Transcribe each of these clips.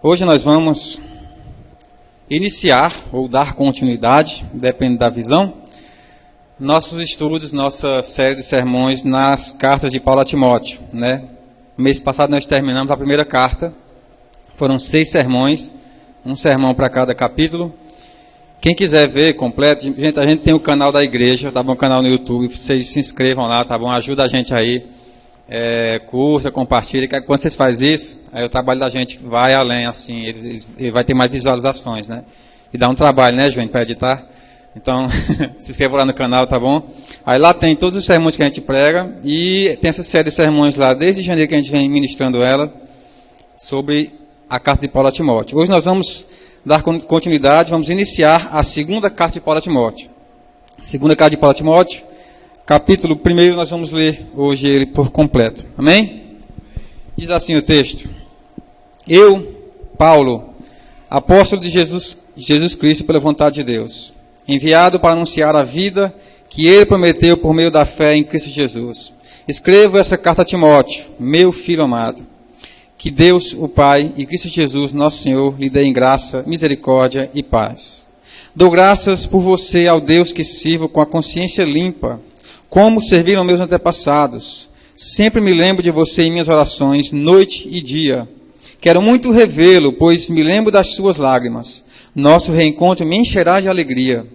Hoje nós vamos iniciar ou dar continuidade, depende da visão, nossos estudos, nossa série de sermões nas cartas de Paulo a Timóteo, né? Mês passado nós terminamos a primeira carta, foram 6 sermões, um sermão para cada capítulo. Quem quiser ver completo, gente, a gente tem o canal da igreja, tá bom? O canal no YouTube, vocês se inscrevam lá, tá bom? Ajuda a gente aí, curta, compartilha, que quando vocês fazem isso, aí o trabalho da gente vai além, assim, ele vai ter mais visualizações, né? E dá um trabalho, né, João, para editar. Então, se inscreva lá no canal, tá bom? Aí lá tem todos os sermões que a gente prega, e tem essa série de sermões lá, desde janeiro que a gente vem ministrando ela, sobre a carta de Paulo a Timóteo. Hoje nós vamos dar continuidade, vamos iniciar a segunda carta de Paulo a Timóteo. Segunda carta de Paulo a Timóteo, capítulo 1, nós vamos ler hoje ele por completo. Amém? Diz assim o texto: Eu, Paulo, apóstolo de Jesus Cristo pela vontade de Deus, enviado para anunciar a vida que ele prometeu por meio da fé em Cristo Jesus. Escrevo essa carta a Timóteo, meu filho amado. Que Deus, o Pai, e Cristo Jesus, nosso Senhor, lhe dê em graça, misericórdia e paz. Dou graças por você ao Deus que sirvo com a consciência limpa, como serviram meus antepassados. Sempre me lembro de você em minhas orações, noite e dia. Quero muito revê-lo, pois me lembro das suas lágrimas. Nosso reencontro me encherá de alegria.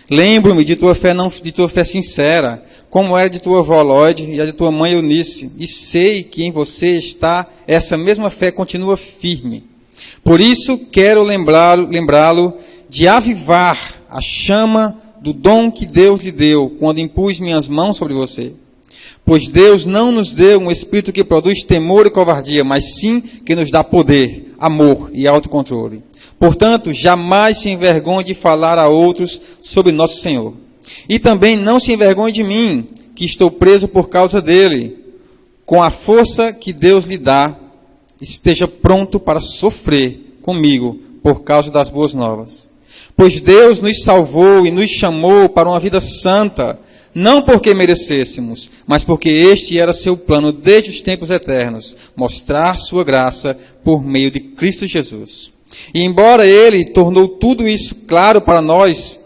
Lembro-me de tua fé sincera, como era de tua avó Lloyd e a de tua mãe Eunice, e sei que em você está essa mesma fé continua firme. Por isso quero lembrá-lo de avivar a chama do dom que Deus lhe deu quando impus minhas mãos sobre você. Pois Deus não nos deu um espírito que produz temor e covardia, mas sim que nos dá poder, amor e autocontrole. Portanto, jamais se envergonhe de falar a outros sobre nosso Senhor. E também não se envergonhe de mim, que estou preso por causa dele. Com a força que Deus lhe dá, esteja pronto para sofrer comigo por causa das boas novas. Pois Deus nos salvou e nos chamou para uma vida santa, não porque merecêssemos, mas porque este era seu plano desde os tempos eternos, mostrar sua graça por meio de Cristo Jesus. E embora ele tornou tudo isso claro para nós,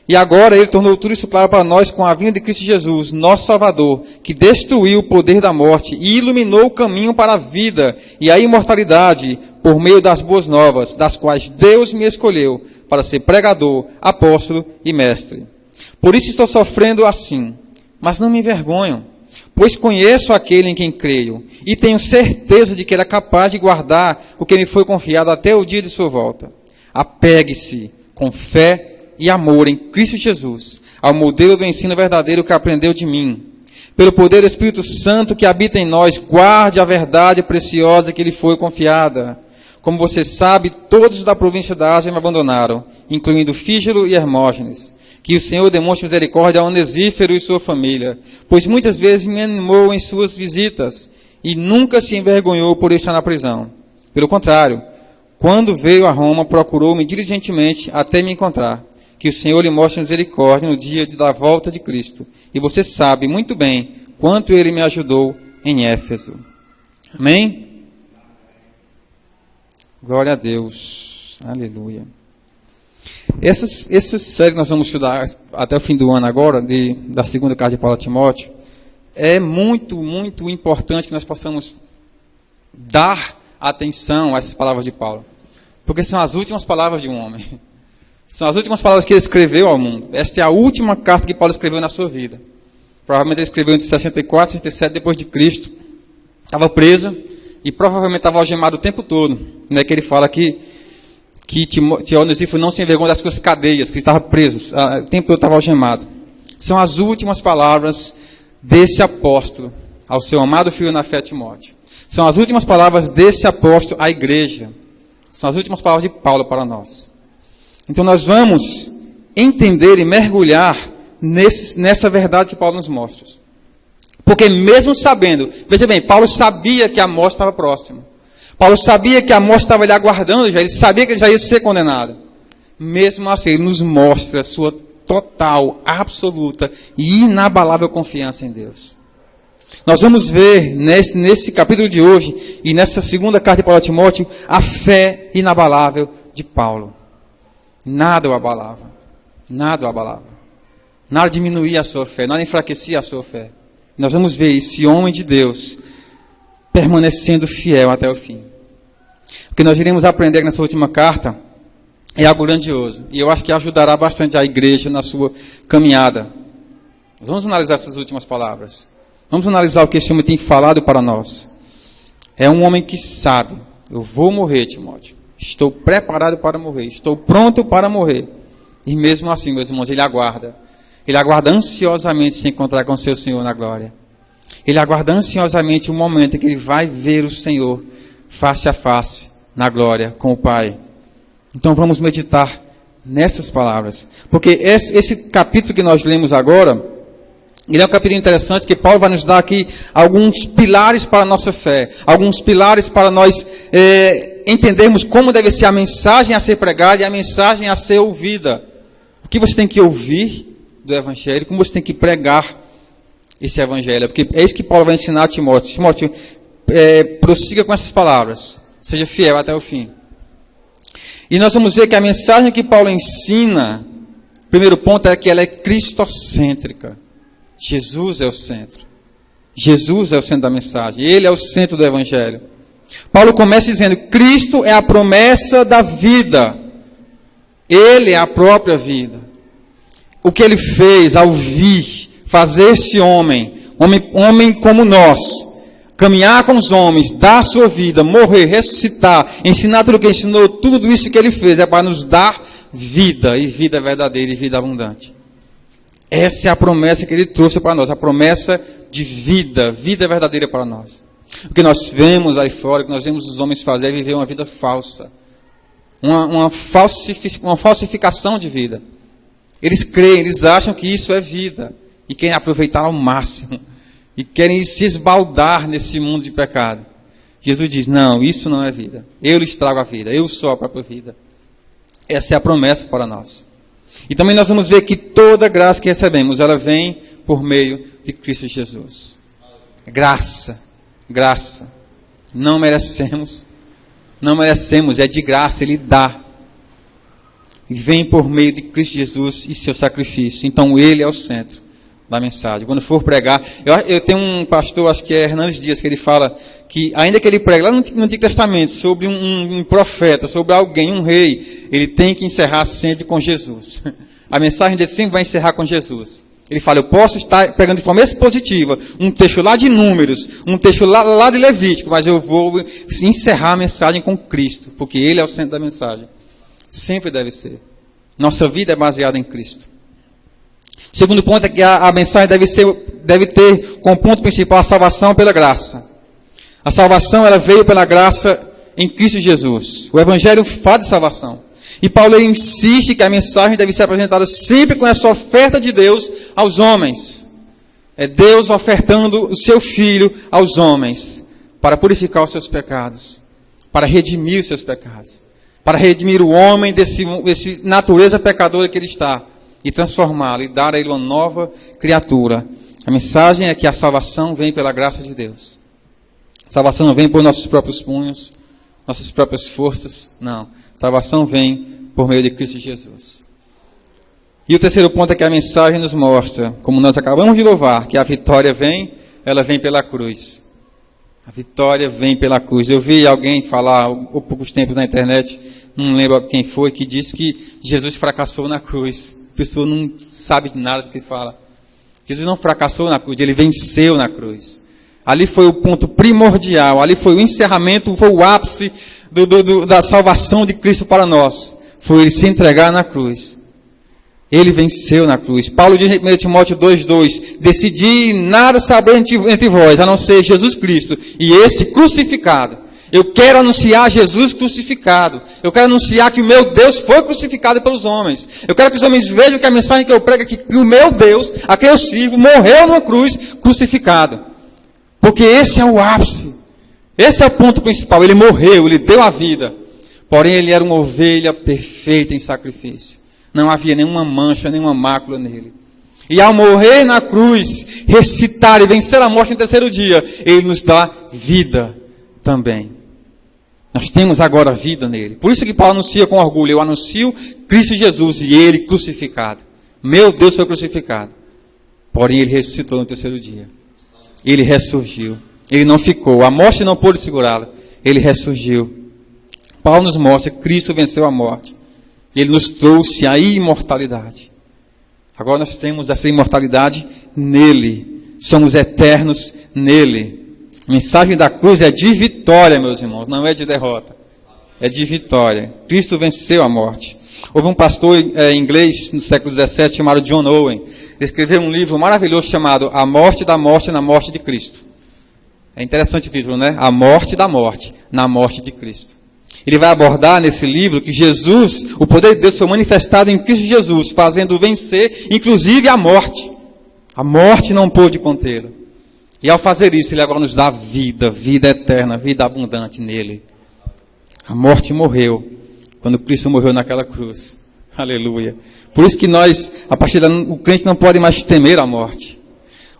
e agora ele tornou tudo isso claro para nós com a vinda de Cristo Jesus, nosso Salvador, que destruiu o poder da morte e iluminou o caminho para a vida e a imortalidade por meio das boas novas, das quais Deus me escolheu para ser pregador, apóstolo e mestre. Por isso estou sofrendo assim, mas não me envergonho, pois conheço aquele em quem creio, e tenho certeza de que ele é capaz de guardar o que me foi confiado até o dia de sua volta. Apegue-se com fé e amor em Cristo Jesus, ao modelo do ensino verdadeiro que aprendeu de mim. Pelo poder do Espírito Santo que habita em nós, guarde a verdade preciosa que lhe foi confiada. Como você sabe, todos da província da Ásia me abandonaram, incluindo Fígelo e Hermógenes. Que o Senhor demonstre misericórdia a Onesífero e sua família, pois muitas vezes me animou em suas visitas e nunca se envergonhou por estar na prisão. Pelo contrário, quando veio a Roma, procurou-me diligentemente até me encontrar. Que o Senhor lhe mostre misericórdia no dia da volta de Cristo. E você sabe muito bem quanto ele me ajudou em Éfeso. Amém? Glória a Deus. Aleluia. Essa série que nós vamos estudar até o fim do ano agora, da segunda carta de Paulo a Timóteo, é muito, muito importante que nós possamos dar atenção a essas palavras de Paulo. Porque são as últimas palavras de um homem. São as últimas palavras que ele escreveu ao mundo. Esta é a última carta que Paulo escreveu na sua vida. Provavelmente ele escreveu entre 64 e 67 depois de Cristo. Estava preso e provavelmente estava algemado o tempo todo. Né, que ele fala que Onesíforo não se envergonha das suas cadeias, que ele estava preso, o tempo todo estava algemado. São as últimas palavras desse apóstolo ao seu amado filho na fé, Timóteo. São as últimas palavras desse apóstolo à igreja. São as últimas palavras de Paulo para nós. Então nós vamos entender e mergulhar nessa verdade que Paulo nos mostra. Porque mesmo sabendo, veja bem, Paulo sabia que a morte estava próxima. Paulo sabia que a morte estava ali aguardando já, ele sabia que ele já ia ser condenado. Mesmo assim, ele nos mostra sua total, absoluta e inabalável confiança em Deus. Nós vamos ver nesse capítulo de hoje e nessa segunda carta de Paulo a Timóteo a fé inabalável de Paulo. Nada o abalava. Nada o abalava. Nada diminuía a sua fé, nada enfraquecia a sua fé. Nós vamos ver esse homem de Deus permanecendo fiel até o fim. O que nós iremos aprender nessa última carta é algo grandioso. E eu acho que ajudará bastante a igreja na sua caminhada. Nós vamos analisar essas últimas palavras. Vamos analisar o que esse homem tem falado para nós. É um homem que sabe: eu vou morrer, Timóteo. Estou preparado para morrer. Estou pronto para morrer. E mesmo assim, meus irmãos, ele aguarda. Ele aguarda ansiosamente se encontrar com seu Senhor na glória. Ele aguarda ansiosamente o momento em que ele vai ver o Senhor face a face na glória com o Pai. Então vamos meditar nessas palavras. Porque esse capítulo que nós lemos agora, ele é um capítulo interessante que Paulo vai nos dar aqui alguns pilares para a nossa fé. Alguns pilares para nós entendermos como deve ser a mensagem a ser pregada e a mensagem a ser ouvida. O que você tem que ouvir do Evangelho, como você tem que pregar esse Evangelho. Porque é isso que Paulo vai ensinar a Timóteo. Timóteo, prossiga com essas palavras. Seja fiel até o fim. E nós vamos ver que a mensagem que Paulo ensina, primeiro ponto é que ela é cristocêntrica. Jesus é o centro. Jesus é o centro da mensagem. Ele é o centro do Evangelho. Paulo começa dizendo: Cristo é a promessa da vida. Ele é a própria vida. O que ele fez ao vir, fazer esse homem como nós, caminhar com os homens, dar sua vida, morrer, ressuscitar, ensinar tudo o que ensinou, tudo isso que ele fez é para nos dar vida, e vida verdadeira e vida abundante. Essa é a promessa que ele trouxe para nós, a promessa de vida, vida verdadeira para nós. O que nós vemos aí fora, o que nós vemos os homens fazer é viver uma vida falsa, uma falsificação de vida. Eles creem, eles acham que isso é vida, e querem aproveitar ao máximo, e querem se esbaldar nesse mundo de pecado. Jesus diz: não, isso não é vida. Eu lhes trago a vida, eu sou a própria vida. Essa é a promessa para nós. E também nós vamos ver que toda graça que recebemos, ela vem por meio de Cristo Jesus. Graça, graça. Não merecemos, é de graça, Ele dá. E vem por meio de Cristo Jesus e seu sacrifício. Então Ele é o centro da mensagem. Quando for pregar, eu tenho um pastor, acho que é Hernandes Dias, que ele fala que, ainda que ele pregue lá no Antigo Testamento, sobre um profeta, sobre alguém, um rei, ele tem que encerrar sempre com Jesus. A mensagem dele sempre vai encerrar com Jesus. Ele fala: eu posso estar pregando de forma expositiva um texto lá de Números, um texto lá de Levítico, mas eu vou encerrar a mensagem com Cristo, porque Ele é o centro da mensagem. Sempre deve ser. Nossa vida é baseada em Cristo. O segundo ponto é que a mensagem deve ter como ponto principal a salvação pela graça. A salvação, ela veio pela graça em Cristo Jesus. O Evangelho fala de salvação. E Paulo insiste que a mensagem deve ser apresentada sempre com essa oferta de Deus aos homens. É Deus ofertando o seu Filho aos homens para purificar os seus pecados, para redimir os seus pecados, para redimir o homem desse natureza pecadora que ele está e transformá-lo e dar a ele uma nova criatura. A mensagem é que a salvação vem pela graça de Deus. A salvação não vem por nossos próprios punhos, nossas próprias forças, não. A salvação vem por meio de Cristo Jesus. E o terceiro ponto é que a mensagem nos mostra, como nós acabamos de louvar, que a vitória ela vem pela cruz. A vitória vem pela cruz. Eu vi alguém falar há poucos tempos na internet, não lembro quem foi, que disse que Jesus fracassou na cruz. A pessoa não sabe nada do que fala. Jesus não fracassou na cruz, ele venceu na cruz. Ali foi o ponto primordial, ali foi o encerramento, foi o ápice da salvação de Cristo para nós. Foi ele se entregar na cruz. Ele venceu na cruz. Paulo diz em 1 Timóteo 2,2: decidi nada saber entre vós, a não ser Jesus Cristo e esse crucificado. Eu quero anunciar Jesus crucificado. Eu quero anunciar que o meu Deus foi crucificado pelos homens. Eu quero que os homens vejam que a mensagem que eu prego é que o meu Deus, a quem eu sirvo, morreu numa cruz crucificado. Porque esse é o ápice. Esse é o ponto principal. Ele morreu, ele deu a vida. Porém, ele era uma ovelha perfeita em sacrifício. Não havia nenhuma mancha, nenhuma mácula nele. E ao morrer na cruz, ressuscitar e vencer a morte no terceiro dia, Ele nos dá vida também. Nós temos agora vida nele. Por isso que Paulo anuncia com orgulho: eu anuncio Cristo Jesus e Ele crucificado. Meu Deus foi crucificado. Porém, Ele ressuscitou no terceiro dia. Ele ressurgiu. Ele não ficou. A morte não pôde segurá-lo. Ele ressurgiu. Paulo nos mostra que Cristo venceu a morte. Ele nos trouxe a imortalidade. Agora nós temos essa imortalidade nele. Somos eternos nele. A mensagem da cruz é de vitória, meus irmãos, não é de derrota. É de vitória. Cristo venceu a morte. Houve um pastor inglês no século XVII chamado John Owen. Ele escreveu um livro maravilhoso chamado A Morte da Morte na Morte de Cristo. É interessante o título, né? A Morte da Morte na Morte de Cristo. Ele vai abordar nesse livro que Jesus, o poder de Deus foi manifestado em Cristo Jesus, fazendo vencer, inclusive, a morte. A morte não pôde contê-lo. E ao fazer isso, Ele agora nos dá vida, vida eterna, vida abundante nele. A morte morreu quando Cristo morreu naquela cruz. Aleluia. Por isso que nós, a partir daí, o crente não pode mais temer a morte.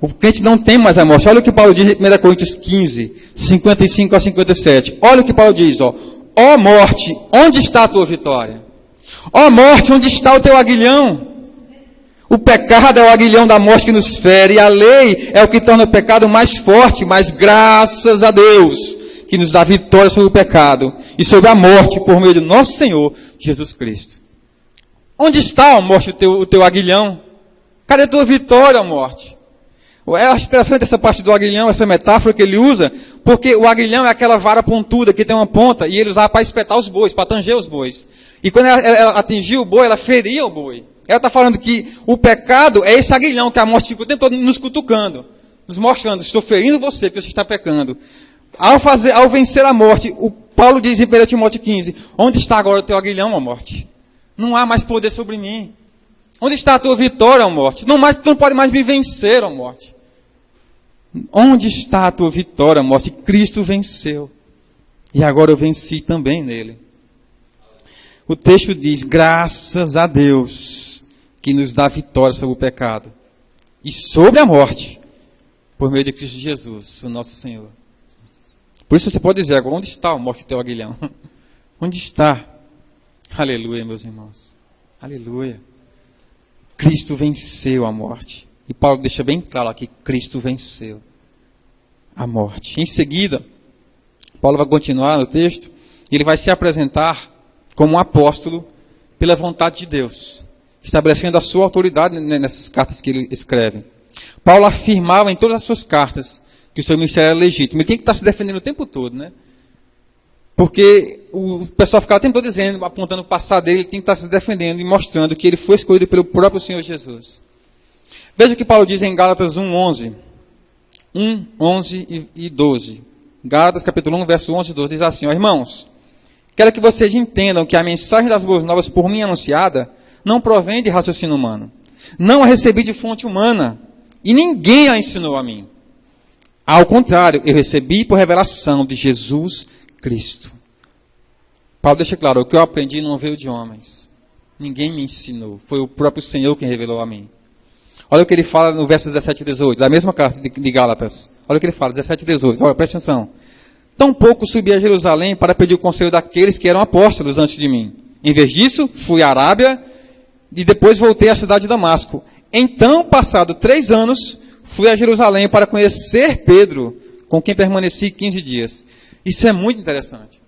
O crente não tem mais a morte. Olha o que Paulo diz em 1 Coríntios 15, 55 a 57. Olha o que Paulo diz, ó. Ó morte, onde está a tua vitória? Ó morte, onde está o teu aguilhão? O pecado é o aguilhão da morte que nos fere, e a lei é o que torna o pecado mais forte, mas graças a Deus, que nos dá vitória sobre o pecado e sobre a morte por meio de nosso Senhor Jesus Cristo. Onde está, ó morte, o teu aguilhão? Cadê a tua vitória, ó morte? Eu acho interessante essa parte do aguilhão, essa metáfora que ele usa, porque o aguilhão é aquela vara pontuda que tem uma ponta, e ele usava para espetar os bois, para tanger os bois. E quando ela atingia o boi, ela feria o boi. Ela está falando que o pecado é esse aguilhão que a morte fica o tempo todo nos cutucando, nos mostrando: estou ferindo você, porque você está pecando. Ao vencer a morte, o Paulo diz em 1 Timóteo 15, onde está agora o teu aguilhão, ó morte? Não há mais poder sobre mim. Onde está a tua vitória, ó morte? Tu não pode mais me vencer, ó morte. Onde está a tua vitória, morte? Cristo venceu. E agora eu venci também nele. O texto diz: graças a Deus, que nos dá vitória sobre o pecado e sobre a morte, por meio de Cristo Jesus, o nosso Senhor. Por isso você pode dizer agora: onde está a morte do teu aguilhão? Onde está? Aleluia, meus irmãos. Aleluia. Cristo venceu a morte. E Paulo deixa bem claro aqui: Cristo venceu a morte. Em seguida, Paulo vai continuar no texto, e ele vai se apresentar como um apóstolo pela vontade de Deus, estabelecendo a sua autoridade nessas cartas que ele escreve. Paulo afirmava em todas as suas cartas que o seu ministério era legítimo. Ele tem que estar se defendendo o tempo todo, né? Porque o pessoal ficava o tempo todo dizendo, apontando o passado dele, ele tem que estar se defendendo e mostrando que ele foi escolhido pelo próprio Senhor Jesus. Veja o que Paulo diz em Gálatas 1:11. 1:11 e 12. Gálatas capítulo 1, verso 11 e 12 diz assim: ó, irmãos, quero que vocês entendam que a mensagem das boas novas por mim anunciada não provém de raciocínio humano. Não a recebi de fonte humana, e ninguém a ensinou a mim. Ao contrário, eu recebi por revelação de Jesus Cristo. Paulo deixa claro: o que eu aprendi não veio de homens. Ninguém me ensinou. Foi o próprio Senhor quem revelou a mim. Olha o que ele fala no verso 17 e 18, da mesma carta de Gálatas. Olha o que ele fala, 17 e 18. Olha, presta atenção. Tampouco subi a Jerusalém para pedir o conselho daqueles que eram apóstolos antes de mim. Em vez disso, fui à Arábia e depois voltei à cidade de Damasco. Então, passado 3 anos, fui a Jerusalém para conhecer Pedro, com quem permaneci 15 dias. Isso é muito interessante.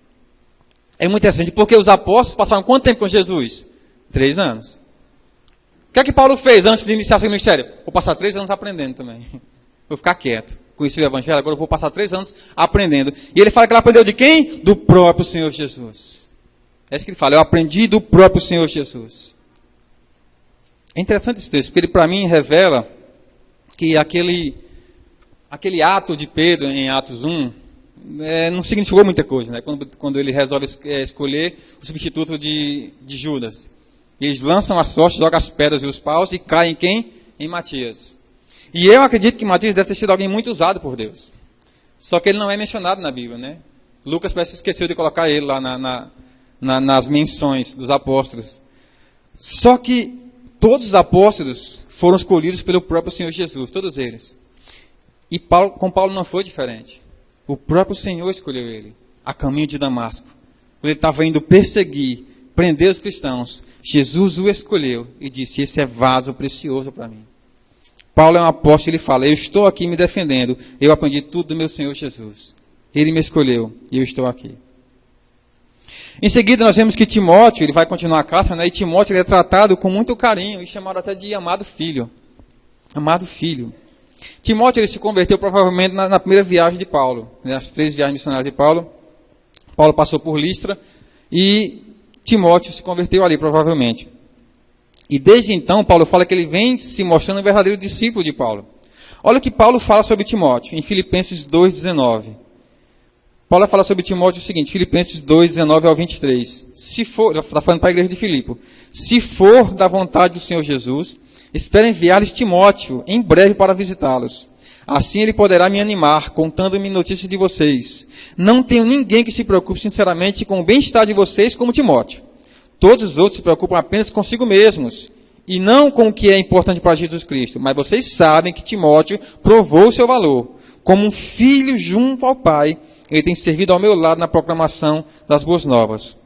É muito interessante, porque os apóstolos passaram quanto tempo com Jesus? 3 anos. O que é que Paulo fez antes de iniciar seu ministério? Vou passar 3 anos aprendendo também. Vou ficar quieto. Conheci o Evangelho, agora eu vou passar 3 anos aprendendo. E ele fala que ele aprendeu de quem? Do próprio Senhor Jesus. É isso que ele fala: eu aprendi do próprio Senhor Jesus. É interessante esse texto, porque ele, para mim, revela que aquele ato de Pedro em Atos 1 não significou muita coisa, né? Quando ele resolve escolher o substituto de Judas. Eles lançam a sorte, jogam as pedras e os paus e caem em quem? Em Matias. E eu acredito que Matias deve ter sido alguém muito usado por Deus. Só que ele não é mencionado na Bíblia, né? Lucas parece que esqueceu de colocar ele lá nas menções dos apóstolos. Só que todos os apóstolos foram escolhidos pelo próprio Senhor Jesus, todos eles. E com Paulo não foi diferente. O próprio Senhor escolheu ele, a caminho de Damasco. Ele estava indo perseguir, prender os cristãos. Jesus o escolheu e disse: esse é vaso precioso para mim. Paulo é um apóstolo, ele fala: eu estou aqui me defendendo, eu aprendi tudo do meu Senhor Jesus. Ele me escolheu e eu estou aqui. Em seguida nós vemos que Timóteo, ele vai continuar a carta, né? E Timóteo ele é tratado com muito carinho e chamado até de amado filho. Amado filho. Timóteo ele se converteu provavelmente na primeira viagem de Paulo, né? As 3 viagens missionárias de Paulo. Paulo passou por Listra e Timóteo se converteu ali provavelmente. E desde então Paulo fala que ele vem se mostrando um verdadeiro discípulo de Paulo. Olha o que Paulo fala sobre Timóteo em Filipenses 2,19. Paulo fala sobre Timóteo o seguinte, Filipenses 2,19 ao 23. Se for, ele está falando para a igreja de Filipe, se for da vontade do Senhor Jesus, espero enviar-lhes Timóteo em breve para visitá-los. Assim ele poderá me animar, contando-me notícias de vocês. Não tenho ninguém que se preocupe sinceramente com o bem-estar de vocês como Timóteo. Todos os outros se preocupam apenas consigo mesmos, e não com o que é importante para Jesus Cristo. Mas vocês sabem que Timóteo provou o seu valor. Como um filho junto ao Pai, ele tem servido ao meu lado na proclamação das boas novas.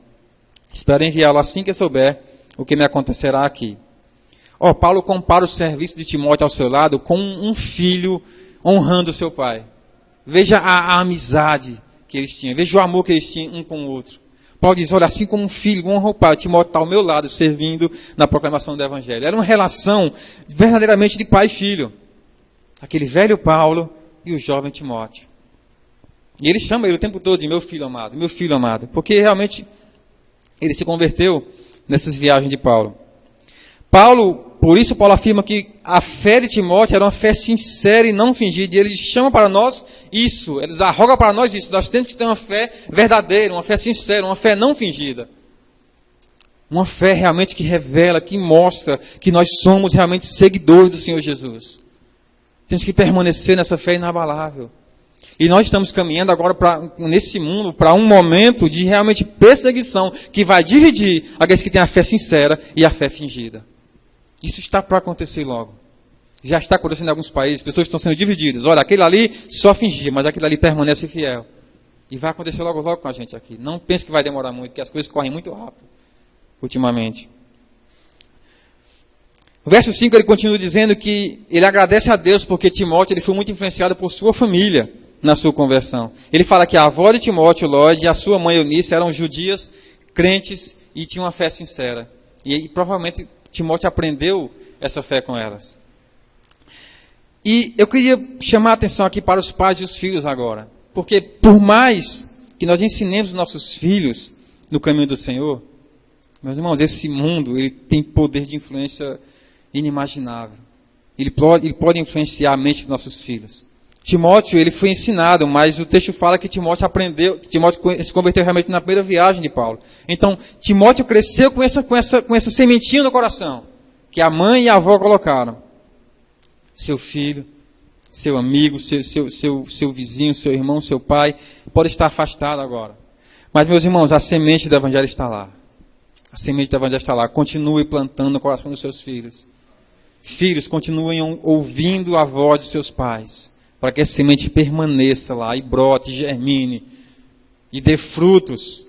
Espero enviá-lo assim que eu souber o que me acontecerá aqui. Paulo compara o serviço de Timóteo ao seu lado com um filho honrando o seu pai. Veja a amizade que eles tinham. Veja o amor que eles tinham um com o outro. Paulo diz, olha, assim como um filho honra o pai, Timóteo está ao meu lado, servindo na proclamação do Evangelho. Era uma relação verdadeiramente de pai e filho. Aquele velho Paulo e o jovem Timóteo. E ele chama ele o tempo todo de meu filho amado, porque realmente ele se converteu nessas viagens de Paulo. Por isso Paulo afirma que a fé de Timóteo era uma fé sincera e não fingida, e ele chama para nós isso, eles arrogam para nós isso, nós temos que ter uma fé verdadeira, uma fé sincera, uma fé não fingida. Uma fé realmente que revela, que mostra que nós somos realmente seguidores do Senhor Jesus. Temos que permanecer nessa fé inabalável. E nós estamos caminhando agora nesse mundo para um momento de realmente perseguição que vai dividir aqueles que têm a fé sincera e a fé fingida. Isso está para acontecer logo. Já está acontecendo em alguns países, pessoas estão sendo divididas. Olha, aquele ali só fingia, mas aquele ali permanece fiel. E vai acontecer logo com a gente aqui. Não pense que vai demorar muito, porque as coisas correm muito rápido ultimamente. O verso 5 ele continua dizendo que ele agradece a Deus porque Timóteo ele foi muito influenciado por sua família na sua conversão. Ele fala que a avó de Timóteo, Lóide, e a sua mãe Eunice eram judias, crentes e tinham uma fé sincera. E provavelmente Timóteo aprendeu essa fé com elas. E eu queria chamar a atenção aqui para os pais e os filhos agora. Porque por mais que nós ensinemos os nossos filhos no caminho do Senhor, meus irmãos, esse mundo ele tem poder de influência inimaginável. Ele pode influenciar a mente dos nossos filhos. Timóteo, ele foi ensinado, mas o texto fala que Timóteo se converteu realmente na primeira viagem de Paulo. Então, Timóteo cresceu com essa sementinha no coração, que a mãe e a avó colocaram. Seu filho, seu amigo, seu vizinho, seu irmão, seu pai, pode estar afastado agora. Mas, meus irmãos, a semente do Evangelho está lá. A semente do Evangelho está lá. Continue plantando no coração dos seus filhos. Filhos, continuem ouvindo a voz de seus pais, para que a semente permaneça lá e brote, germine e dê frutos.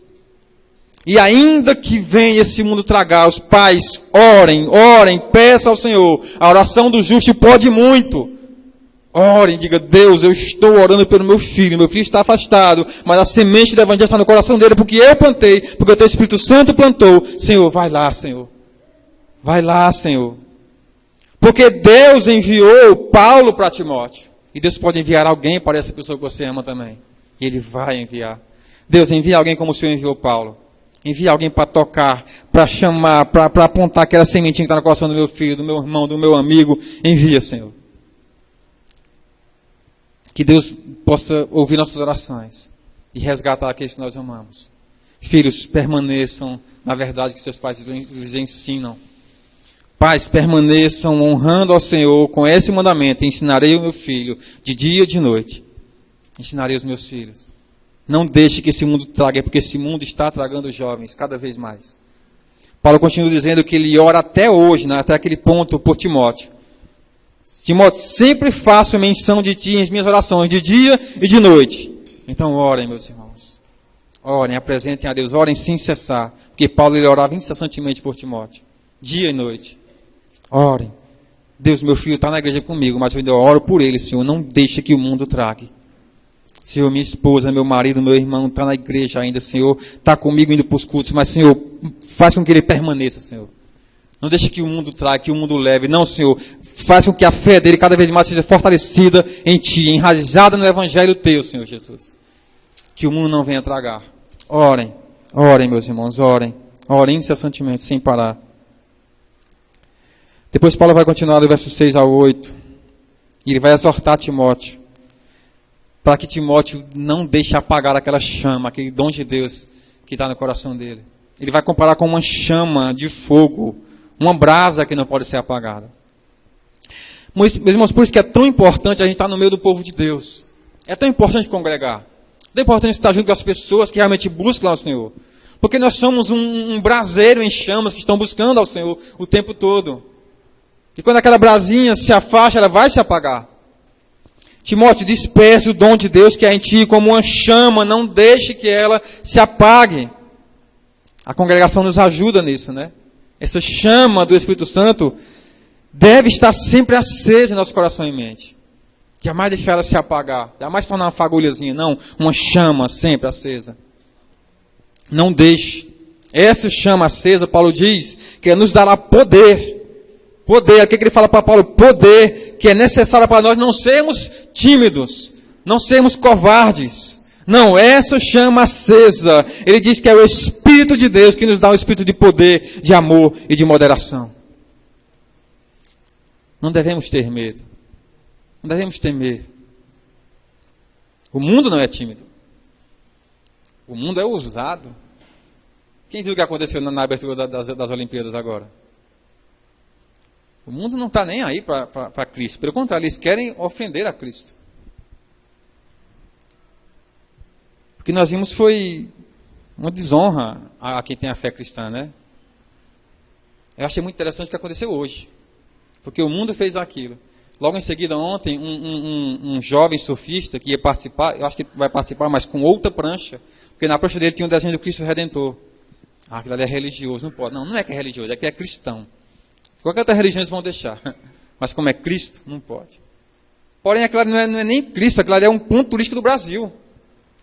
E ainda que venha esse mundo tragar, os pais orem, peçam ao Senhor. A oração do justo pode muito. Orem, diga, Deus, eu estou orando pelo meu filho está afastado, mas a semente do Evangelho está no coração dele, porque eu plantei, porque o teu Espírito Santo plantou. Senhor, vai lá, Senhor. Vai lá, Senhor. Porque Deus enviou Paulo para Timóteo. E Deus pode enviar alguém para essa pessoa que você ama também. E Ele vai enviar. Deus envia alguém como o Senhor enviou Paulo. Envia alguém para tocar, para chamar, para apontar aquela sementinha que está no coração do meu filho, do meu irmão, do meu amigo. Envia, Senhor. Que Deus possa ouvir nossas orações e resgatar aqueles que nós amamos. Filhos, permaneçam na verdade que seus pais lhes ensinam. Pais, permaneçam honrando ao Senhor com esse mandamento. Ensinarei o meu filho de dia e de noite. Ensinarei os meus filhos. Não deixe que esse mundo traga, porque esse mundo está tragando os jovens cada vez mais. Paulo continua dizendo que ele ora até hoje, né, até aquele ponto, por Timóteo. Timóteo, sempre faço menção de ti em minhas orações, de dia e de noite. Então orem, meus irmãos. Orem, apresentem a Deus, orem sem cessar. Porque Paulo ele orava incessantemente por Timóteo, dia e noite. Orem. Deus, meu filho está na igreja comigo, mas eu ainda oro por ele, Senhor. Não deixe que o mundo trague. Senhor, minha esposa, meu marido, meu irmão está na igreja ainda, Senhor. Está comigo indo para os cultos, mas, Senhor, faz com que ele permaneça, Senhor. Não deixe que o mundo traga, que o mundo leve. Não, Senhor, faz com que a fé dele cada vez mais seja fortalecida em Ti, enraizada no Evangelho Teu, Senhor Jesus. Que o mundo não venha tragar. Orem, orem, meus irmãos, orem. Orem incessantemente, sem parar. Depois Paulo vai continuar do verso 6 ao 8. E ele vai exortar Timóteo. Para que Timóteo não deixe apagar aquela chama, aquele dom de Deus que está no coração dele. Ele vai comparar com uma chama de fogo, uma brasa que não pode ser apagada. Meus irmãos, por isso que é tão importante a gente estar no meio do povo de Deus. É tão importante congregar. É tão importante estar junto com as pessoas que realmente buscam ao Senhor. Porque nós somos um braseiro em chamas que estão buscando ao Senhor o tempo todo. E quando aquela brasinha se afasta, ela vai se apagar. Timóteo, disperse o dom de Deus que há em ti como uma chama, não deixe que ela se apague. A congregação nos ajuda nisso, né? Essa chama do Espírito Santo deve estar sempre acesa em nosso coração e mente. Jamais deixar ela se apagar, jamais tornar uma fagulhazinha, não, uma chama sempre acesa. Não deixe. Essa chama acesa, Paulo diz, que nos dará poder. Poder, o que ele fala para Paulo? Poder que é necessário para nós não sermos tímidos, não sermos covardes. Não, essa chama acesa, ele diz que é o Espírito de Deus que nos dá o Espírito de poder, de amor e de moderação. Não devemos ter medo. Não devemos temer. O mundo não é tímido. O mundo é ousado. Quem viu o que aconteceu na abertura das Olimpíadas agora? O mundo não está nem aí para Cristo. Pelo contrário, eles querem ofender a Cristo. O que nós vimos foi uma desonra a quem tem a fé cristã, né? Eu achei muito interessante o que aconteceu hoje. Porque o mundo fez aquilo. Logo em seguida, ontem, um jovem surfista que ia participar, eu acho que vai participar, mas com outra prancha, porque na prancha dele tinha um desenho do Cristo Redentor. Ah, aquilo ali é religioso, não pode. Não, não é que é religioso, é que é cristão. Qualquer outra religião eles vão deixar. Mas como é Cristo, não pode. Porém, aquilo ali não é nem Cristo, aquilo ali é um ponto turístico do Brasil.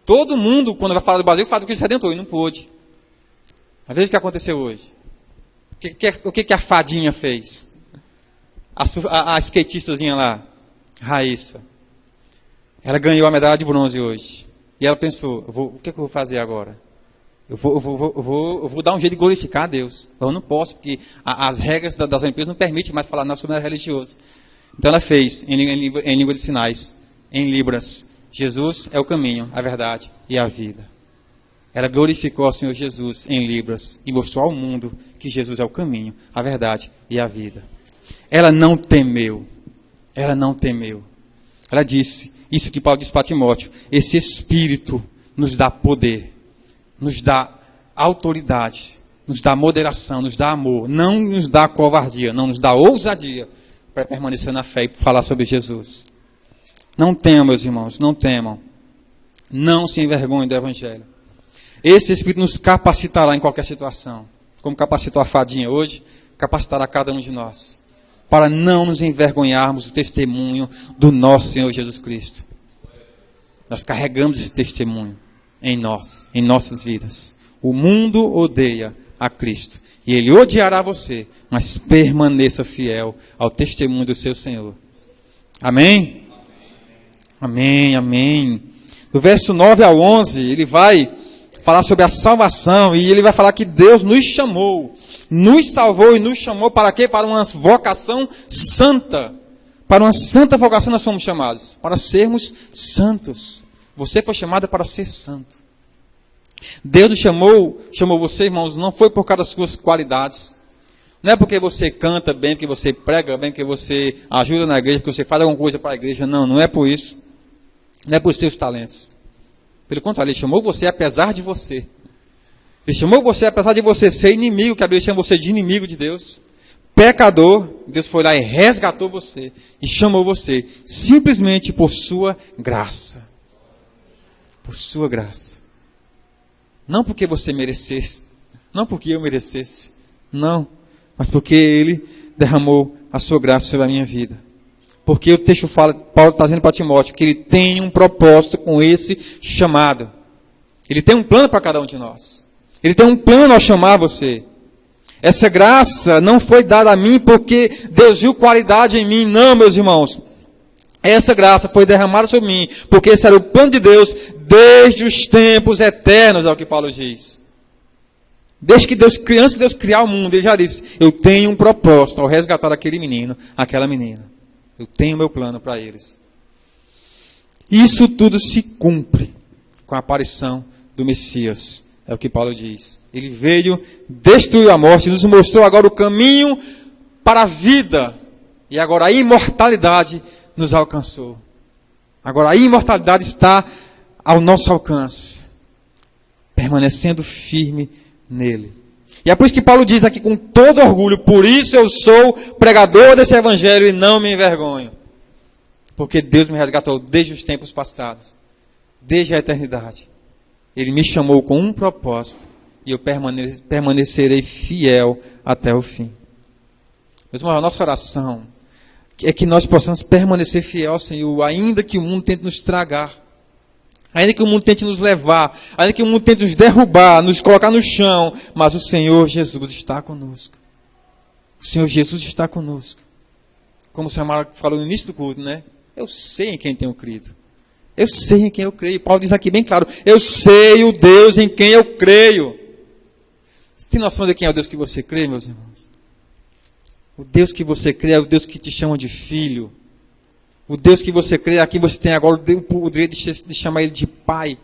Todo mundo, quando vai falar do Brasil, fala do Cristo Redentor, e não pôde. Mas veja o que aconteceu hoje. O que a fadinha fez? A skatistazinha lá, Raíssa. Ela ganhou a medalha de bronze hoje. E ela pensou, o que eu vou fazer agora? Eu vou dar um jeito de glorificar a Deus. Eu não posso, porque as regras das Olimpíadas não permitem mais falar sobre nada religioso. Então ela fez, em língua de sinais, em Libras. Jesus é o caminho, a verdade e a vida. Ela glorificou ao Senhor Jesus em Libras e mostrou ao mundo que Jesus é o caminho, a verdade e a vida. Ela não temeu. Ela não temeu. Ela disse, isso que Paulo disse para Timóteo, esse Espírito nos dá poder, nos dá autoridade, nos dá moderação, nos dá amor, não nos dá covardia, não nos dá ousadia para permanecer na fé e falar sobre Jesus. Não temam, meus irmãos, não temam. Não se envergonhem do Evangelho. Esse Espírito nos capacitará em qualquer situação. Como capacitou a fadinha hoje, capacitará cada um de nós. Para não nos envergonharmos do testemunho do nosso Senhor Jesus Cristo. Nós carregamos esse testemunho em nós, em nossas vidas. O mundo odeia a Cristo. E ele odiará você, mas permaneça fiel ao testemunho do seu Senhor. Amém? Amém, amém. Do verso 9 ao 11, ele vai falar sobre a salvação e ele vai falar que Deus nos chamou, nos salvou e nos chamou para quê? Para uma vocação santa. Para uma santa vocação nós somos chamados, para sermos santos. Você foi chamado para ser santo. Deus nos chamou você, irmãos, não foi por causa das suas qualidades. Não é porque você canta bem, que você prega bem, que você ajuda na igreja, que você faz alguma coisa para a igreja. Não, não é por isso. Não é por seus talentos. Pelo contrário, Ele chamou você apesar de você. Ele chamou você, apesar de você ser inimigo, que a Bíblia chama você de inimigo de Deus, pecador, Deus foi lá e resgatou você, e chamou você, simplesmente por sua graça. Por sua graça. Não porque você merecesse, não porque eu merecesse, não, mas porque Ele derramou a sua graça sobre a minha vida. Porque o texto fala, Paulo está dizendo para Timóteo, que ele tem um propósito com esse chamado. Ele tem um plano para cada um de nós. Ele tem um plano ao chamar você. Essa graça não foi dada a mim porque Deus viu qualidade em mim. Não, meus irmãos. Essa graça foi derramada sobre mim porque esse era o plano de Deus desde os tempos eternos, é o que Paulo diz. Desde que antes de Deus criar o mundo, ele já disse, eu tenho um propósito ao resgatar aquele menino, aquela menina. Eu tenho meu plano para eles. Isso tudo se cumpre com a aparição do Messias. É o que Paulo diz. Ele veio, destruiu a morte, nos mostrou agora o caminho para a vida. E agora a imortalidade nos alcançou. Agora a imortalidade está ao nosso alcance. Permanecendo firme nele. E é por isso que Paulo diz aqui com todo orgulho, por isso eu sou pregador desse evangelho e não me envergonho. Porque Deus me resgatou desde os tempos passados. Desde a eternidade. Ele me chamou com um propósito e eu permanecerei fiel até o fim. Meus irmãos, a nossa oração é que nós possamos permanecer fiel ao Senhor, ainda que o mundo tente nos tragar, ainda que o mundo tente nos levar, ainda que o mundo tente nos derrubar, nos colocar no chão, mas o Senhor Jesus está conosco. O Senhor Jesus está conosco. Como o Samara falou no início do culto, né? Eu sei em quem tenho crido. Eu sei em quem eu creio. Paulo diz aqui bem claro. Eu sei o Deus em quem eu creio. Você tem noção de quem é o Deus que você crê, meus irmãos? O Deus que você crê é o Deus que te chama de filho. O Deus que você crê, aqui você tem agora o direito de chamar Ele de Pai.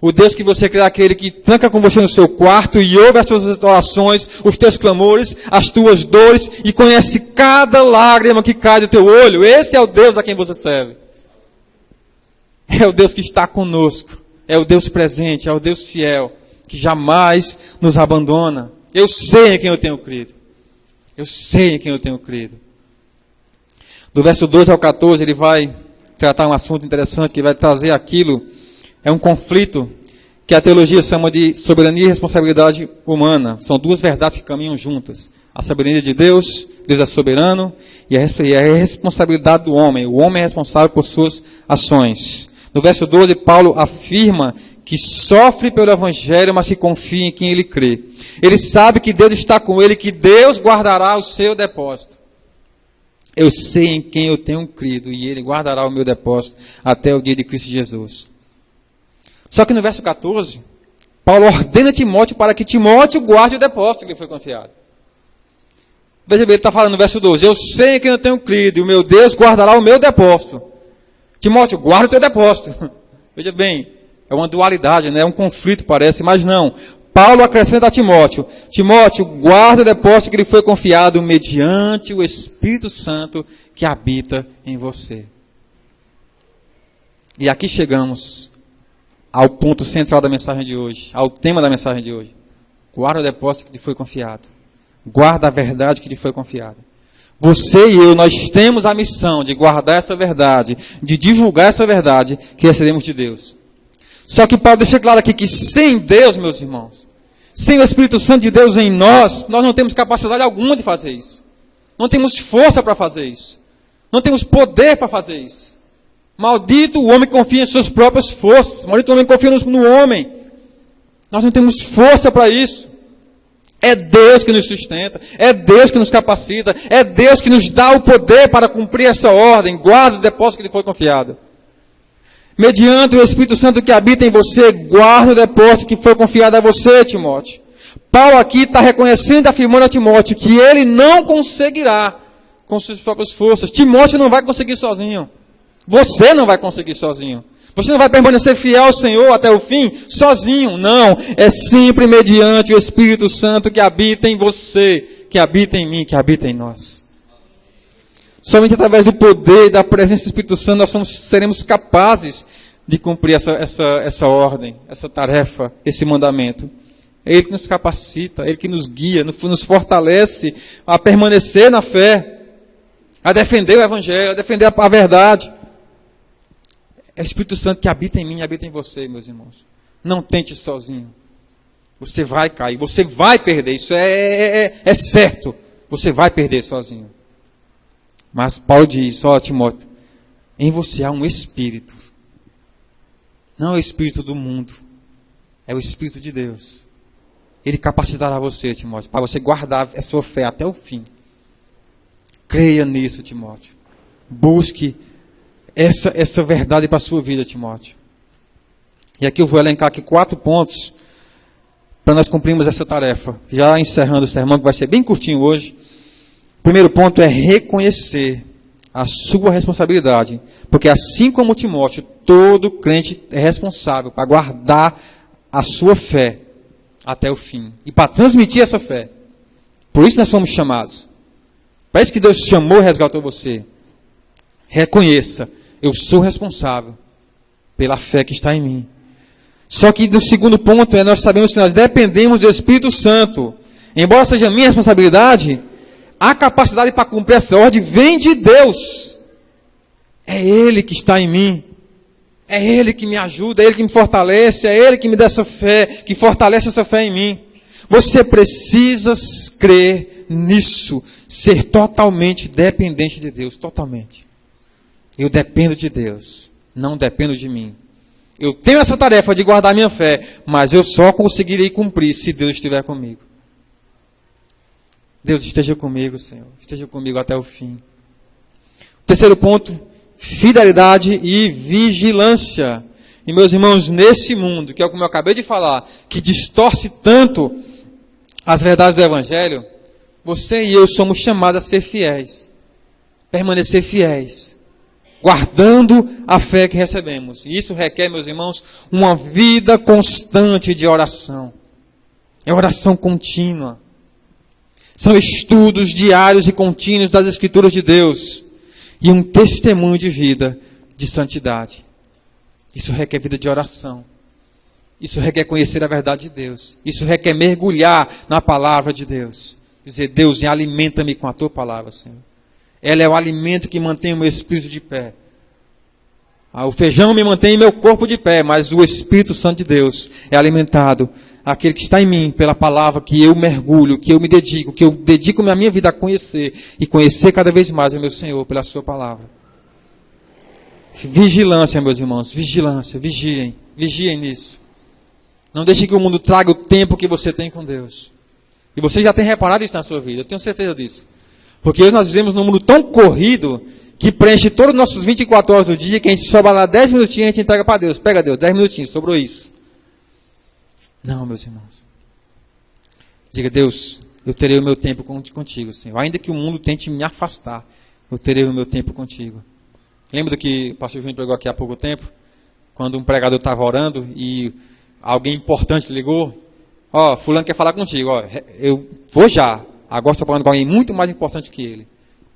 O Deus que você crê é aquele que tranca com você no seu quarto e ouve as tuas orações, os teus clamores, as tuas dores e conhece cada lágrima que cai do teu olho. Esse é o Deus a quem você serve. É o Deus que está conosco. É o Deus presente, é o Deus fiel, que jamais nos abandona. Eu sei em quem eu tenho crido. Eu sei em quem eu tenho crido. Do verso 12 ao 14, ele vai tratar um assunto interessante, que vai trazer aquilo. É um conflito que a teologia chama de soberania e responsabilidade humana. São duas verdades que caminham juntas. A soberania de Deus, Deus é soberano, e a responsabilidade do homem. O homem é responsável por suas ações. No verso 12, Paulo afirma que sofre pelo Evangelho, mas que confia em quem ele crê. Ele sabe que Deus está com ele, que Deus guardará o seu depósito. Eu sei em quem eu tenho crido, e Ele guardará o meu depósito até o dia de Cristo Jesus. Só que no verso 14, Paulo ordena Timóteo para que Timóteo guarde o depósito que lhe foi confiado. Veja bem, ele está falando no verso 12, eu sei em quem eu tenho crido, e o meu Deus guardará o meu depósito. Timóteo, guarda o teu depósito. Veja bem, é uma dualidade, né? É um conflito parece, mas não. Paulo acrescenta a Timóteo, Timóteo, guarda o depósito que lhe foi confiado mediante o Espírito Santo que habita em você. E aqui chegamos ao ponto central da mensagem de hoje, ao tema da mensagem de hoje. Guarda o depósito que lhe foi confiado. Guarda a verdade que lhe foi confiada. Você e eu, nós temos a missão de guardar essa verdade, de divulgar essa verdade que recebemos de Deus. Só que Paulo deixa claro aqui que sem Deus, meus irmãos, sem o Espírito Santo de Deus em nós, nós não temos capacidade alguma de fazer isso. Não temos força para fazer isso. Não temos poder para fazer isso. Maldito o homem que confia em suas próprias forças. Maldito o homem que confia no homem. Nós não temos força para isso. É Deus que nos sustenta. É Deus que nos capacita. É Deus que nos dá o poder para cumprir essa ordem. Guarda o depósito que lhe foi confiado. Mediante o Espírito Santo que habita em você, guarda o depósito que foi confiado a você, Timóteo. Paulo aqui está reconhecendo e afirmando a Timóteo que ele não conseguirá com suas próprias forças. Timóteo não vai conseguir sozinho. Você não vai conseguir sozinho. Você não vai permanecer fiel ao Senhor até o fim sozinho. Não. É sempre mediante o Espírito Santo que habita em você, que habita em mim, que habita em nós. Somente através do poder e da presença do Espírito Santo nós seremos capazes de cumprir essa ordem, essa tarefa, esse mandamento. É Ele que nos capacita, é Ele que nos guia, nos fortalece a permanecer na fé, a defender o Evangelho, a defender a verdade. É o Espírito Santo que habita em mim, habita em você, meus irmãos. Não tente sozinho. Você vai cair, você vai perder, isso é certo. Você vai perder sozinho. Mas Paulo diz, ó Timóteo, em você há um Espírito. Não é o Espírito do mundo, é o Espírito de Deus. Ele capacitará você, Timóteo, para você guardar a sua fé até o fim. Creia nisso, Timóteo. Busque essa verdade para a sua vida, Timóteo. E aqui eu vou elencar aqui 4 pontos para nós cumprirmos essa tarefa. Já encerrando o sermão, que vai ser bem curtinho hoje. O primeiro ponto é reconhecer a sua responsabilidade. Porque assim como Timóteo, todo crente é responsável para guardar a sua fé até o fim. E para transmitir essa fé. Por isso nós somos chamados. Para isso que Deus chamou e resgatou você. Reconheça, eu sou responsável pela fé que está em mim. Só que o segundo ponto nós sabemos que nós dependemos do Espírito Santo. Embora seja minha responsabilidade, a capacidade para cumprir essa ordem vem de Deus. É Ele que está em mim. É Ele que me ajuda, é Ele que me fortalece, é Ele que me dá essa fé, que fortalece essa fé em mim. Você precisa crer nisso, ser totalmente dependente de Deus, totalmente. Eu dependo de Deus, não dependo de mim. Eu tenho essa tarefa de guardar minha fé, mas eu só conseguirei cumprir se Deus estiver comigo. Deus esteja comigo, Senhor, esteja comigo até o fim. Terceiro ponto, fidelidade e vigilância. E meus irmãos, nesse mundo, que é como eu acabei de falar, que distorce tanto as verdades do Evangelho, você e eu somos chamados a ser fiéis, permanecer fiéis, guardando a fé que recebemos. E isso requer, meus irmãos, uma vida constante de oração. É oração contínua. São estudos diários e contínuos das Escrituras de Deus. E um testemunho de vida de santidade. Isso requer vida de oração. Isso requer conhecer a verdade de Deus. Isso requer mergulhar na palavra de Deus. Dizer, Deus, alimenta-me com a tua palavra, Senhor. Ela é o alimento que mantém o meu espírito de pé. O feijão me mantém meu corpo de pé, mas o Espírito Santo de Deus é alimentado. Aquele que está em mim, pela palavra que eu mergulho, que eu me dedico, que eu dedico a minha vida a conhecer. E conhecer cada vez mais o meu Senhor pela sua palavra. Vigilância, meus irmãos, vigilância, vigiem nisso. Não deixe que o mundo traga o tempo que você tem com Deus. E você já tem reparado isso na sua vida, eu tenho certeza disso. Porque hoje nós vivemos num mundo tão corrido que preenche todos os nossos 24 horas do dia, que a gente sobra lá 10 minutinhos e a gente entrega para Deus. Pega Deus, 10 minutinhos, sobrou isso. Não, meus irmãos. Diga, Deus, eu terei o meu tempo contigo, Senhor. Ainda que o mundo tente me afastar, eu terei o meu tempo contigo. Lembra do que o pastor Júnior pregou aqui há pouco tempo? Quando um pregador estava orando e alguém importante ligou. Ó, fulano quer falar contigo. Ó, eu vou já. Agora estou falando com alguém muito mais importante que ele.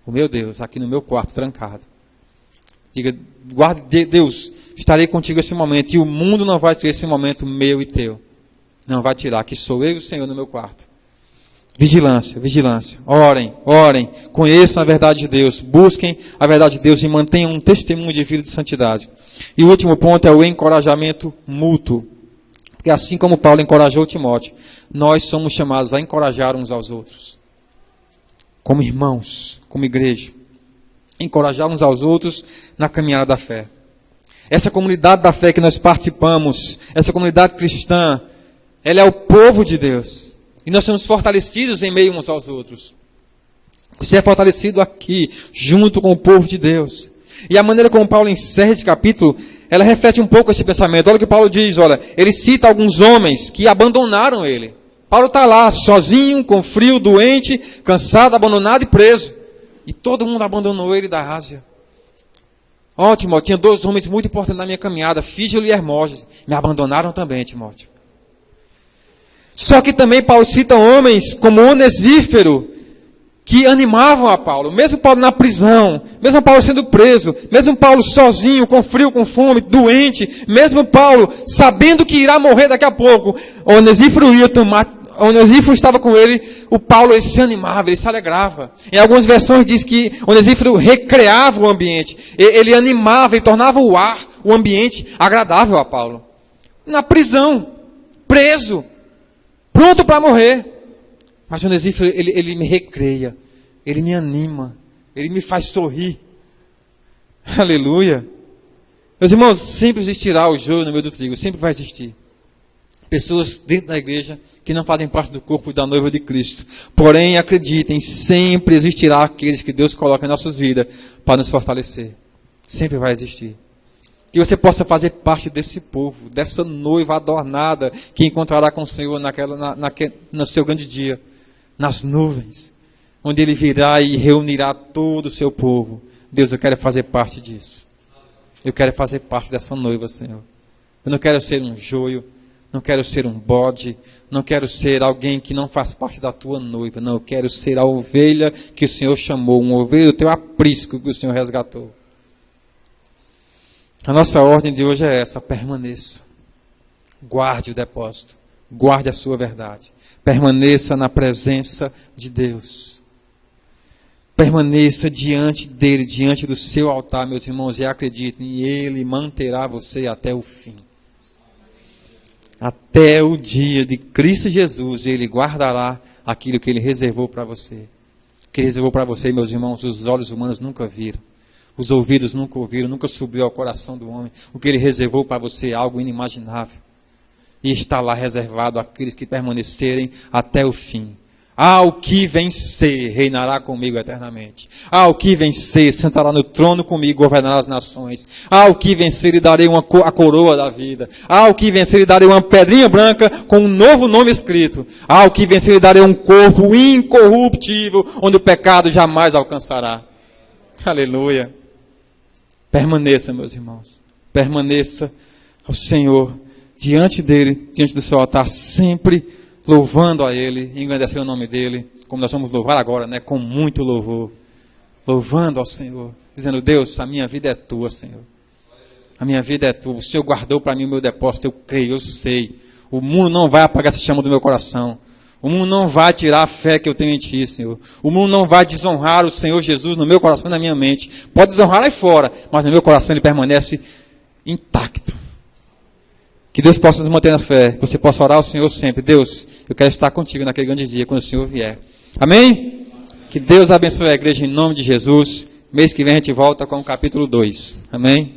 O meu Deus, aqui no meu quarto, trancado. Diga, guarde, Deus, estarei contigo esse momento. E o mundo não vai ter esse momento meu e teu. Não vai tirar, que sou eu e o Senhor no meu quarto. Vigilância, vigilância. Orem, conheçam a verdade de Deus. Busquem a verdade de Deus e mantenham um testemunho de vida de santidade. E o último ponto é o encorajamento mútuo. Porque assim como Paulo encorajou Timóteo, nós somos chamados a encorajar uns aos outros. Como irmãos, como igreja. Encorajar uns aos outros na caminhada da fé. Essa comunidade da fé que nós participamos, essa comunidade cristã, ela é o povo de Deus. E nós somos fortalecidos em meio uns aos outros. Você é fortalecido aqui, junto com o povo de Deus. E a maneira como Paulo encerra esse capítulo, ela reflete um pouco esse pensamento. Olha o que Paulo diz, olha, ele cita alguns homens que abandonaram ele. Paulo está lá, sozinho, com frio, doente, cansado, abandonado e preso. E todo mundo abandonou ele da Ásia. Ó, Timóteo, tinha 2 homens muito importantes na minha caminhada, Fígelo e Hermógenes. Me abandonaram também, Timóteo. Só que também Paulo cita homens como Onesífero, que animavam a Paulo. Mesmo Paulo na prisão, mesmo Paulo sendo preso, mesmo Paulo sozinho, com frio, com fome, doente, mesmo Paulo sabendo que irá morrer daqui a pouco, Onesíforo estava com ele, o Paulo ele se animava, ele se alegrava. Em algumas versões diz que Onesíforo recreava o ambiente, ele animava, ele tornava o ambiente agradável a Paulo. Na prisão, preso, pronto para morrer. Mas Onesíforo, ele me recreia, ele me anima, ele me faz sorrir. Aleluia. Meus irmãos, sempre existirá o joio no meio do trigo, sempre vai existir. Pessoas dentro da igreja que não fazem parte do corpo da noiva de Cristo. Porém, acreditem, sempre existirá aqueles que Deus coloca em nossas vidas para nos fortalecer. Sempre vai existir. Que você possa fazer parte desse povo, dessa noiva adornada que encontrará com o Senhor no seu grande dia. Nas nuvens, onde Ele virá e reunirá todo o seu povo. Deus, eu quero fazer parte disso. Eu quero fazer parte dessa noiva, Senhor. Eu não quero ser um joio, não quero ser um bode, não quero ser alguém que não faz parte da tua noiva. Não, eu quero ser a ovelha que o Senhor chamou, uma ovelha do teu aprisco que o Senhor resgatou. A nossa ordem de hoje é essa: permaneça. Guarde o depósito, guarde a sua verdade. Permaneça na presença de Deus. Permaneça diante dele, diante do seu altar, meus irmãos, e acreditem, Ele manterá você até o fim. Até o dia de Cristo Jesus, Ele guardará aquilo que Ele reservou para você. O que Ele reservou para você, meus irmãos, os olhos humanos nunca viram. Os ouvidos nunca ouviram, nunca subiu ao coração do homem. O que Ele reservou para você é algo inimaginável. E está lá reservado àqueles que permanecerem até o fim. Ao que vencer, reinará comigo eternamente. Ao que vencer, sentará no trono comigo, governará as nações. Ao que vencer, lhe darei a coroa da vida. Ao que vencer, lhe darei uma pedrinha branca com um novo nome escrito. Ao que vencer, lhe darei um corpo incorruptível, onde o pecado jamais alcançará. Aleluia. Permaneça, meus irmãos. Permaneça ao Senhor. Diante dele, diante do seu altar, sempre louvando a Ele, engrandecendo o nome dEle, como nós vamos louvar agora, né? Com muito louvor. Louvando ao Senhor, dizendo: Deus, a minha vida é tua, Senhor. A minha vida é tua. O Senhor guardou para mim o meu depósito, eu creio, eu sei. O mundo não vai apagar essa chama do meu coração. O mundo não vai tirar a fé que eu tenho em Ti, Senhor. O mundo não vai desonrar o Senhor Jesus no meu coração e na minha mente. Pode desonrar lá fora, mas no meu coração Ele permanece intacto. Que Deus possa nos manter na fé, que você possa orar ao Senhor sempre. Deus, eu quero estar contigo naquele grande dia, quando o Senhor vier. Amém? Que Deus abençoe a igreja em nome de Jesus. Mês que vem a gente volta com o capítulo 2. Amém?